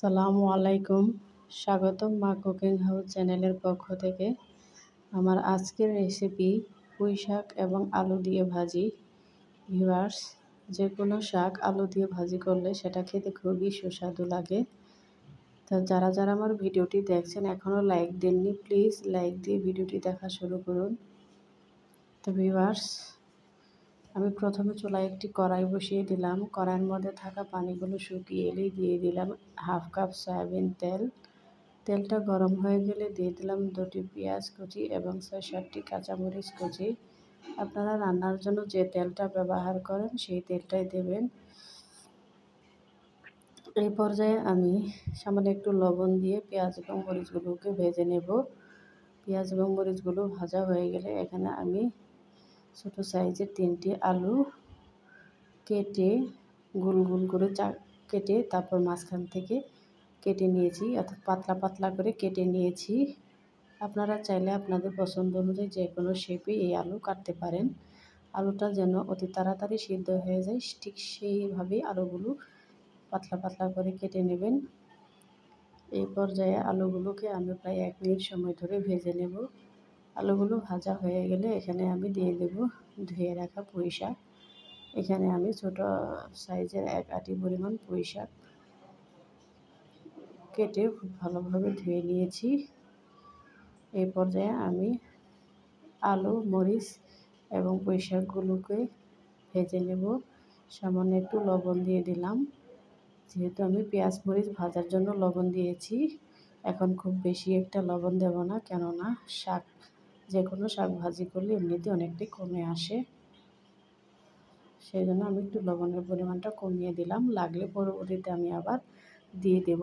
আসসালামু আলাইকুম। স্বাগতম মা কুকিং হাউস চ্যানেলের পক্ষ থেকে। আমার আজকের রেসিপি পুঁই শাক এবং আলু দিয়ে ভাজি। ভিউয়ার্স, যে কোনো শাক আলু দিয়ে ভাজি করলে সেটা খেতে খুবই সুস্বাদু লাগে। তো যারা যারা আমার ভিডিওটি দেখছেন এখনও লাইক দেননি, প্লিজ লাইক দিয়ে ভিডিওটি দেখা শুরু করুন। তো ভিউয়ার্স, আমি প্রথমে চুলায় একটি কড়াই বসিয়ে দিলাম। কড়াইয়ের মধ্যে থাকা পানিগুলো শুকিয়ে এলেই দিয়ে দিলাম হাফ কাপ সয়াবিন তেল। তেলটা গরম হয়ে গেলে দিয়ে দিলাম 2টি পেঁয়াজ কুচি এবং 6-7টি কাঁচামরিচ কুচি। আপনারা রান্নার জন্য যে তেলটা ব্যবহার করেন সেই তেলটাই দেবেন। এই পর্যায়ে আমি সামান্য একটু লবণ দিয়ে পেঁয়াজ এবং মরিচগুলোকে ভেজে নেব। পেঁয়াজ এবং মরিচগুলো ভাজা হয়ে গেলে এখানে আমি ছোটো সাইজের 3টি আলু কেটে গোল গোল করে কেটে তারপর মাঝখান থেকে কেটে নিয়েছি, অর্থাৎ পাতলা পাতলা করে কেটে নিয়েছি। আপনারা চাইলে আপনাদের পছন্দ অনুযায়ী যে কোনো শেপে এই আলু কাটতে পারেন। আলুটা যেন অতি তাড়াতাড়ি সিদ্ধ হয়ে যায় ঠিক সেইভাবেই আলুগুলো পাতলা পাতলা করে কেটে নেবেন। এই পর্যায়ে আলুগুলোকে আমি প্রায় 1 মিনিট সময় ধরে ভেজে নেব। আলুগুলো ভাজা হয়ে গেলে এখানে আমি দিয়ে দেব ধুয়ে রাখা পুঁই শাক। এখানে আমি ছোট সাইজের 1 আঁটি পরিমাণ পুঁই শাক কেটে খুব ভালোভাবে ধুয়ে নিয়েছি। এই পর্যায়ে আমি আলু, মরিচ এবং পুঁই শাকগুলোকে ভেজে নেব। সামান্য একটু লবণ দিয়ে দিলাম, যেহেতু আমি পেঁয়াজ মরিচ ভাজার জন্য লবণ দিয়েছি। এখন খুব বেশি একটা লবণ দেব না, কেননা শাক যে কোনো শাক ভাজি করলে এমনিতে অনেকটাই কমে আসে। সেই জন্য আমি একটু লবণের পরিমাণটা কমিয়ে দিলাম। লাগলে পরবর্তীতে আমি আবার দিয়ে দেব।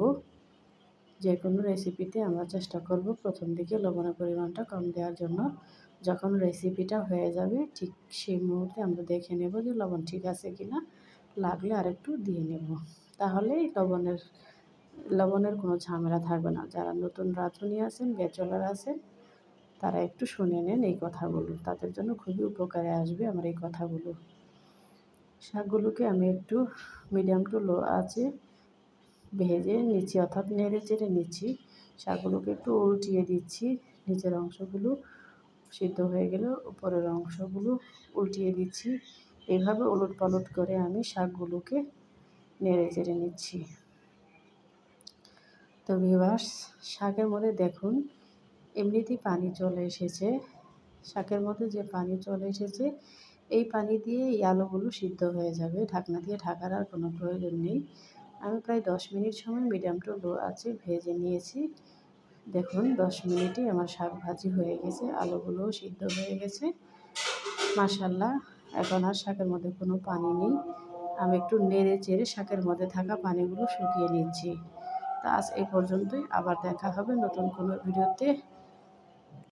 যে কোনো রেসিপিতে আমরা চেষ্টা করব প্রথম দিকে লবণের পরিমাণটা কম দেওয়ার জন্য। যখন রেসিপিটা হয়ে যাবে ঠিক সেই মুহূর্তে আমরা দেখে নেব যে লবণ ঠিক আছে কি না, লাগলে আরেকটু দিয়ে নেব। তাহলেই লবণের কোনো ঝামেলা থাকবে না। যারা নতুন রাঁধুনি আছেন, ব্যাচেলর আছেন, তারা একটু শুনে নেন এই কথাগুলো, তাদের জন্য খুবই উপকারে আসবে আমার এই কথাগুলো। শাকগুলোকে আমি একটু মিডিয়াম টু লো আঁচে ভেজে নিচ্ছি, অর্থাৎ নেড়ে চেড়ে নিচ্ছি। শাকগুলোকে একটু উল্টিয়ে দিচ্ছি। নিচের অংশগুলো সিদ্ধ হয়ে গেলে উপরের অংশগুলো উল্টিয়ে দিচ্ছি। এইভাবে উলটপালট করে আমি শাকগুলোকে নেড়ে চেড়ে নিচ্ছি। তো ভিউয়ার্স, শাকের মধ্যে দেখুন এমনিতেই পানি চলে এসেছে। শাকের মধ্যে যে পানি চলে এসেছে এই পানি দিয়ে এই আলুগুলো সিদ্ধ হয়ে যাবে। ঢাকনা দিয়ে ঢাকার আর কোনো প্রয়োজন নেই। আমি প্রায় 10 মিনিট সময় মিডিয়াম টু লো আঁচে ভেজে নিয়েছি। দেখুন 10 মিনিটেই আমার শাক ভাজি হয়ে গেছে, আলুগুলোও সিদ্ধ হয়ে গেছে। মাশাআল্লাহ, এখন আর শাকের মধ্যে কোনো পানি নেই। আমি একটু নেড়ে চেড়ে শাকের মধ্যে থাকা পানিগুলো শুকিয়ে নিচ্ছি। তা আজ এই পর্যন্তই। আবার দেখা হবে নতুন কোনো ভিডিওতে।